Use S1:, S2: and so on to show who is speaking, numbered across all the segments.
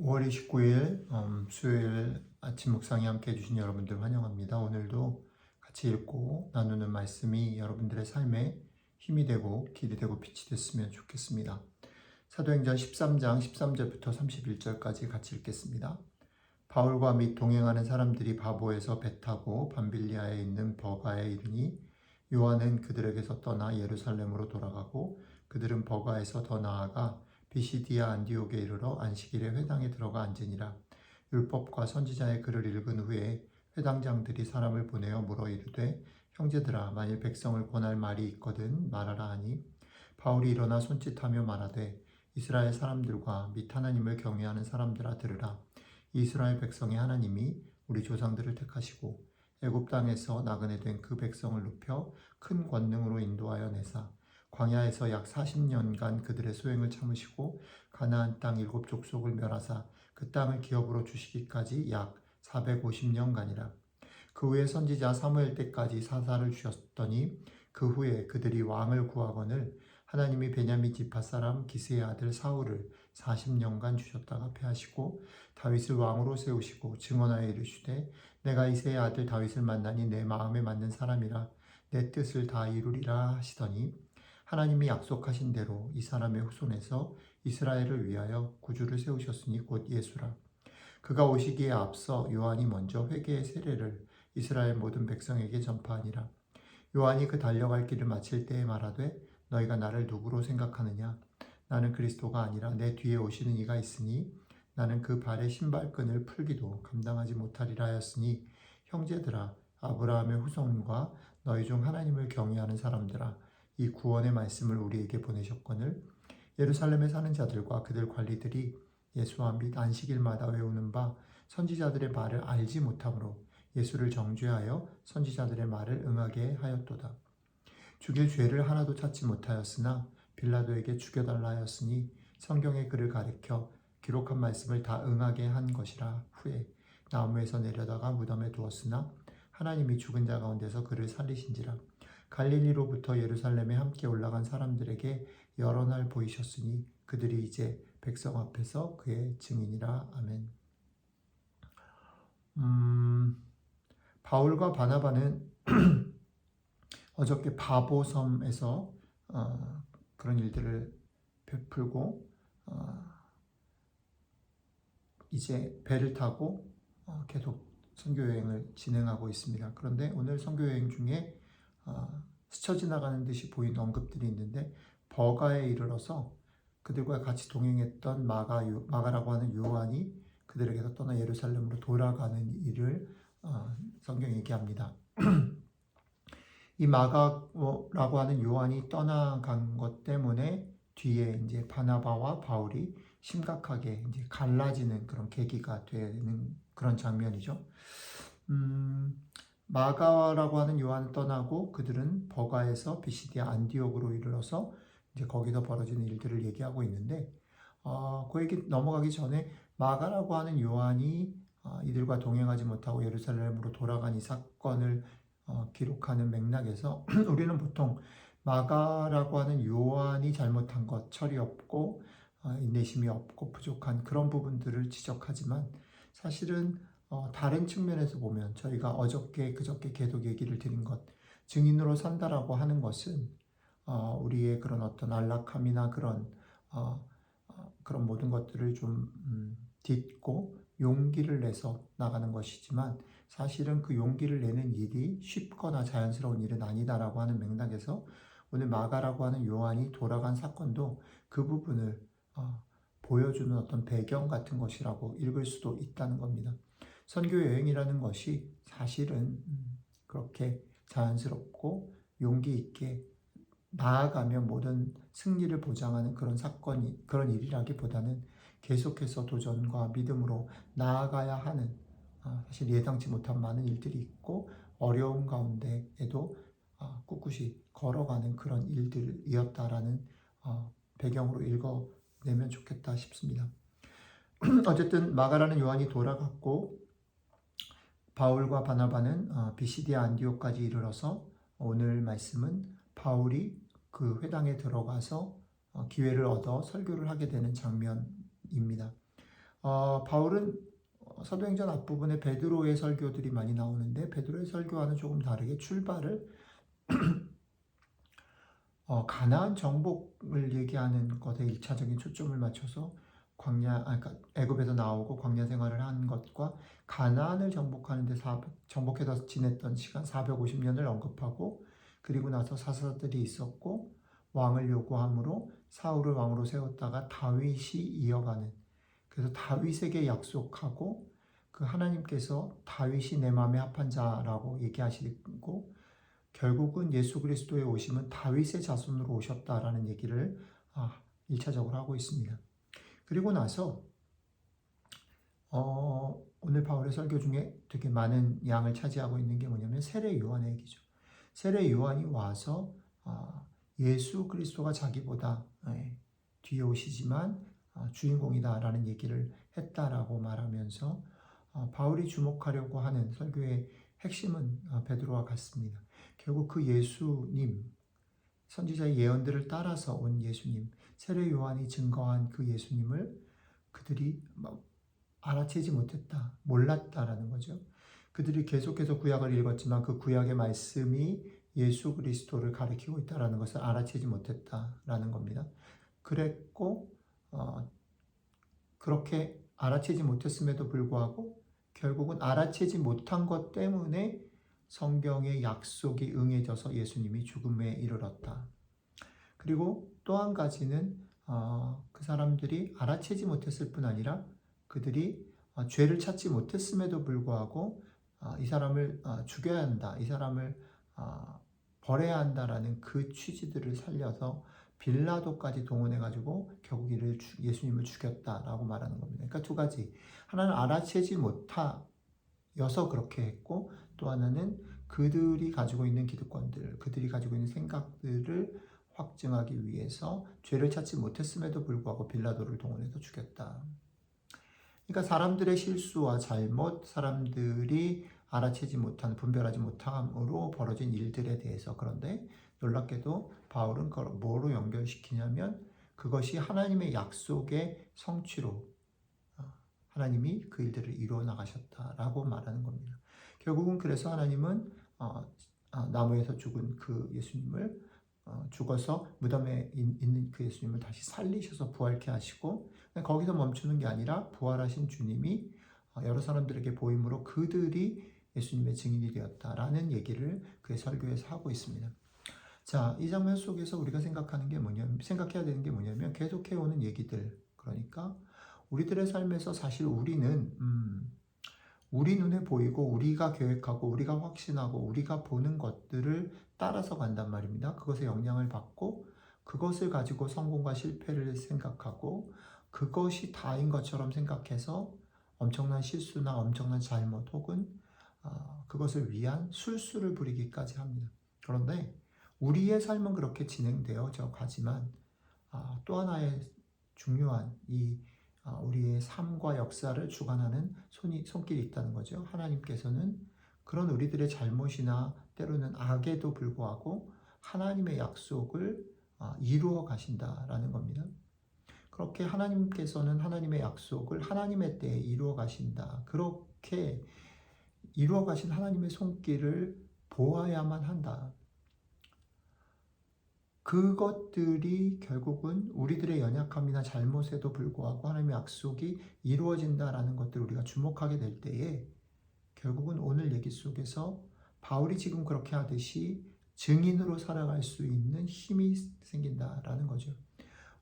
S1: 5월 29일 수요일 아침 묵상에 함께 해주신 여러분들 환영합니다. 오늘도 같이 읽고 나누는 말씀이 여러분들의 삶에 힘이 되고 길이 되고 빛이 됐으면 좋겠습니다. 사도행전 13장 13절부터 31절까지 같이 읽겠습니다. 바울과 및 동행하는 사람들이 바보에서 배 타고 밤빌리아에 있는 버가에 이르니 요한은 그들에게서 떠나 예루살렘으로 돌아가고 그들은 버가에서 더 나아가 비시디아 안디옥에 이르러 안식일에 회당에 들어가 앉으니라. 율법과 선지자의 글을 읽은 후에 회당장들이 사람을 보내어 물어 이르되 형제들아 만일 백성을 권할 말이 있거든 말하라 하니 바울이 일어나 손짓하며 말하되 이스라엘 사람들과 및 하나님을 경외하는 사람들아 들으라. 이스라엘 백성의 하나님이 우리 조상들을 택하시고 애굽 땅에서 나그네 된 그 백성을 높여 큰 권능으로 인도하여 내사 광야에서 약 40년간 그들의 소행을 참으시고 가나안 땅 7족속을 멸하사 그 땅을 기업으로 주시기까지 약 450년간이라. 그 후에 선지자 사무엘 때까지 사사를 주셨더니 그 후에 그들이 왕을 구하거늘 하나님이 베냐민 지파 사람 기스의 아들 사울을 40년간 주셨다가 패하시고 다윗을 왕으로 세우시고 증언하여 이르시되 내가 이새의 아들 다윗을 만나니 내 마음에 맞는 사람이라 내 뜻을 다 이루리라 하시더니 하나님이 약속하신 대로 이 사람의 후손에서 이스라엘을 위하여 구주를 세우셨으니 곧 예수라. 그가 오시기에 앞서 요한이 먼저 회개의 세례를 이스라엘 모든 백성에게 전파하니라. 요한이 그 달려갈 길을 마칠 때에 말하되 너희가 나를 누구로 생각하느냐? 나는 그리스도가 아니라 내 뒤에 오시는 이가 있으니 나는 그 발의 신발끈을 풀기도 감당하지 못하리라 하였으니 형제들아 아브라함의 후손과 너희 중 하나님을 경외하는 사람들아 이 구원의 말씀을 우리에게 보내셨거늘 예루살렘에 사는 자들과 그들 관리들이 예수와 및 안식일마다 외우는 바 선지자들의 말을 알지 못하므로 예수를 정죄하여 선지자들의 말을 응하게 하였도다. 죽일 죄를 하나도 찾지 못하였으나 빌라도에게 죽여달라 하였으니 성경의 글을 가리켜 기록한 말씀을 다 응하게 한 것이라. 후에 나무에서 내려다가 무덤에 두었으나 하나님이 죽은 자 가운데서 그를 살리신지라. 갈릴리로부터 예루살렘에 함께 올라간 사람들에게 여러 날 보이셨으니 그들이 이제 백성 앞에서 그의 증인이라. 아멘. 바울과 바나바는 어저께 바보섬에서 그런 일들을 베풀고 이제 배를 타고 계속 선교여행을 진행하고 있습니다. 그런데 오늘 선교여행 중에 스쳐 지나가는 듯이 보이는 언급들이 있는데 버가에 이르러서 그들과 같이 동행했던 마가라고 하는 요한이 그들에게서 떠나 예루살렘으로 돌아가는 일을 성경이 얘기합니다. 이 마가라고 하는 요한이 떠나간 것 때문에 뒤에 이제 바나바와 바울이 심각하게 이제 갈라지는 그런 계기가 되는 그런 장면이죠. 마가라고 하는 요한을 떠나고 그들은 버가에서 비시디아 안디옥으로 이르러서 이제 거기서 벌어지는 일들을 얘기하고 있는데 그 얘기 넘어가기 전에 마가라고 하는 요한이 이들과 동행하지 못하고 예루살렘으로 돌아간 이 사건을 기록하는 맥락에서 우리는 보통 마가라고 하는 요한이 잘못한 것, 철이 없고 인내심이 없고 부족한 그런 부분들을 지적하지만 사실은 다른 측면에서 보면 저희가 어저께 그저께 계속 얘기를 드린 것, 증인으로 산다라고 하는 것은 우리의 그런 어떤 안락함이나 그런 모든 것들을 좀 딛고 용기를 내서 나가는 것이지만 사실은 그 용기를 내는 일이 쉽거나 자연스러운 일은 아니다라고 하는 맥락에서 오늘 마가라고 하는 요한이 돌아간 사건도 그 부분을 보여주는 어떤 배경 같은 것이라고 읽을 수도 있다는 겁니다. 선교 여행이라는 것이 사실은 그렇게 자연스럽고 용기 있게 나아가면 모든 승리를 보장하는 그런 사건이 그런 일이라기보다는 계속해서 도전과 믿음으로 나아가야 하는 사실 예상치 못한 많은 일들이 있고 어려움 가운데에도 꿋꿋이 걸어가는 그런 일들이었다라는 배경으로 읽어내면 좋겠다 싶습니다. 어쨌든 마가라는 요한이 돌아갔고 바울과 바나바는 비시디아 안디옥까지 이르러서 오늘 말씀은 바울이 그 회당에 들어가서 기회를 얻어 설교를 하게 되는 장면입니다. 바울은 사도행전 앞부분에 베드로의 설교들이 많이 나오는데 베드로의 설교와는 조금 다르게 출발을 가나안 정복을 얘기하는 것에 일차적인 초점을 맞춰서 그러니까 애굽에서 나오고 광야 생활을 한 것과 가나안을 정복하는데 정복해서 지냈던 시간 450년을 언급하고 그리고 나서 사사들이 있었고 왕을 요구함으로 사울을 왕으로 세웠다가 다윗이 이어가는 그래서 다윗에게 약속하고 그 하나님께서 다윗이 내 마음에 합한 자라고 얘기하시고 결국은 예수 그리스도의 오심은 다윗의 자손으로 오셨다라는 얘기를 1차적으로 하고 있습니다. 그리고 나서 오늘 바울의 설교 중에 되게 많은 양을 차지하고 있는 게 뭐냐면 세례 요한의 얘기죠. 세례 요한이 와서 예수 그리스도가 자기보다 뒤에 오시지만 주인공이다라는 얘기를 했다라고 말하면서 바울이 주목하려고 하는 설교의 핵심은 베드로와 같습니다. 결국 그 예수님, 선지자의 예언들을 따라서 온 예수님, 세례 요한이 증거한 그 예수님을 그들이 알아채지 못했다, 몰랐다라는 거죠. 그들이 계속해서 구약을 읽었지만 그 구약의 말씀이 예수 그리스도를 가리키고 있다라는 것을 알아채지 못했다라는 겁니다. 그랬고 그렇게 알아채지 못했음에도 불구하고 결국은 알아채지 못한 것 때문에 성경의 약속이 응해져서 예수님이 죽음에 이르렀다. 그리고 또 한 가지는 그 사람들이 알아채지 못했을 뿐 아니라 그들이 죄를 찾지 못했음에도 불구하고 이 사람을 죽여야 한다, 이 사람을 벌해야 한다라는 그 취지들을 살려서 빌라도까지 동원해가지고 결국 예수님을 죽였다라고 말하는 겁니다. 그러니까 두 가지. 하나는 알아채지 못하여서 그렇게 했고 또 하나는 그들이 가지고 있는 기득권들, 그들이 가지고 있는 생각들을 확증하기 위해서 죄를 찾지 못했음에도 불구하고 빌라도를 동원해서 죽였다. 그러니까 사람들의 실수와 잘못, 사람들이 알아채지 못한, 분별하지 못함으로 벌어진 일들에 대해서 그런데 놀랍게도 바울은 그걸 뭐로 연결시키냐면 그것이 하나님의 약속의 성취로 하나님이 그 일들을 이루어 나가셨다라고 말하는 겁니다. 결국은 그래서 하나님은 나무에서 죽은 그 예수님을 죽어서 무덤에 있는 그 예수님을 다시 살리셔서 부활케 하시고 거기서 멈추는 게 아니라 부활하신 주님이 여러 사람들에게 보임으로 그들이 예수님의 증인이 되었다라는 얘기를 그의 설교에서 하고 있습니다. 자, 이 장면 속에서 우리가 생각해야 되는 게 뭐냐면 계속해오는 얘기들, 그러니까 우리들의 삶에서 사실 우리는 우리 눈에 보이고 우리가 계획하고 우리가 확신하고 우리가 보는 것들을 따라서 간단 말입니다. 그것에 영향을 받고 그것을 가지고 성공과 실패를 생각하고 그것이 다인 것처럼 생각해서 엄청난 실수나 엄청난 잘못 혹은 그것을 위한 술수를 부리기까지 합니다. 그런데 우리의 삶은 그렇게 진행되어져 가지만 또 하나의 중요한 우리의 삶과 역사를 주관하는 손길이 있다는 거죠. 하나님께서는 그런 우리들의 잘못이나 때로는 악에도 불구하고 하나님의 약속을 이루어 가신다라는 겁니다. 그렇게 하나님께서는 하나님의 약속을 하나님의 때에 이루어 가신다. 그렇게 이루어 가신 하나님의 손길을 보아야만 한다. 그것들이 결국은 우리들의 연약함이나 잘못에도 불구하고 하나님의 약속이 이루어진다라는 것들을 우리가 주목하게 될 때에 결국은 오늘 얘기 속에서 바울이 지금 그렇게 하듯이 증인으로 살아갈 수 있는 힘이 생긴다라는 거죠.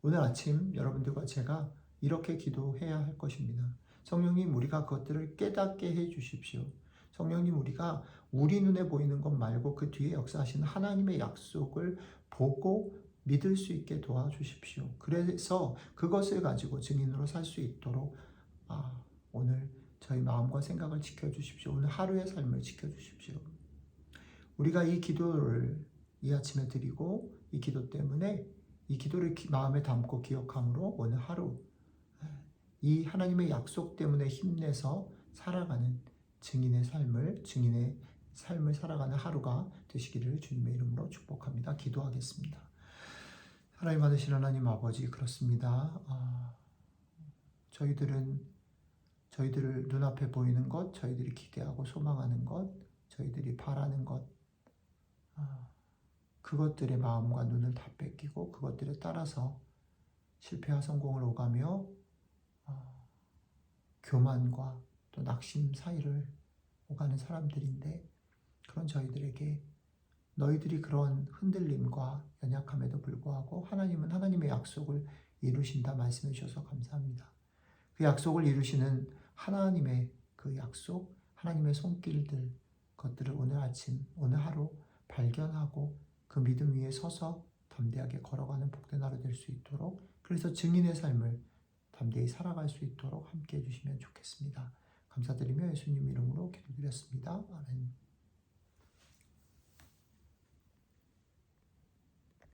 S1: 오늘 아침 여러분들과 제가 이렇게 기도해야 할 것입니다. 성령님, 우리가 그것들을 깨닫게 해 주십시오. 성령님, 우리가 우리 눈에 보이는 것 말고 그 뒤에 역사하시는 하나님의 약속을 보고 믿을 수 있게 도와주십시오. 그래서 그것을 가지고 증인으로 살 수 있도록 오늘 저희 마음과 생각을 지켜주십시오. 오늘 하루의 삶을 지켜주십시오. 우리가 이 기도를 이 아침에 드리고 이 기도 때문에 이 기도를 마음에 담고 기억함으로 오늘 하루 이 하나님의 약속 때문에 힘내서 살아가는 증인의 삶을 살아가는 하루가 되시기를 주님의 이름으로 축복합니다. 기도하겠습니다. 하나님 받으신 하나님 아버지, 그렇습니다. 저희들은 저희들 눈앞에 보이는 것, 저희들이 기대하고 소망하는 것, 저희들이 바라는 것, 그것들의 마음과 눈을 다 뺏기고 그것들에 따라서 실패와 성공을 오가며 교만과 또 낙심 사이를 오가는 사람들인데, 그런 저희들에게 너희들이 그런 흔들림과 연약함에도 불구하고 하나님은 하나님의 약속을 이루신다 말씀해 주셔서 감사합니다. 그 약속을 이루시는 하나님의 그 약속, 하나님의 손길들, 것들을 오늘 아침, 오늘 하루 발견하고 그 믿음 위에 서서 담대하게 걸어가는 복된 하루 될 수 있도록, 그래서 증인의 삶을 담대히 살아갈 수 있도록 함께 해주시면 좋겠습니다. 감사드리며 예수님 이름으로 기도드렸습니다. 아멘.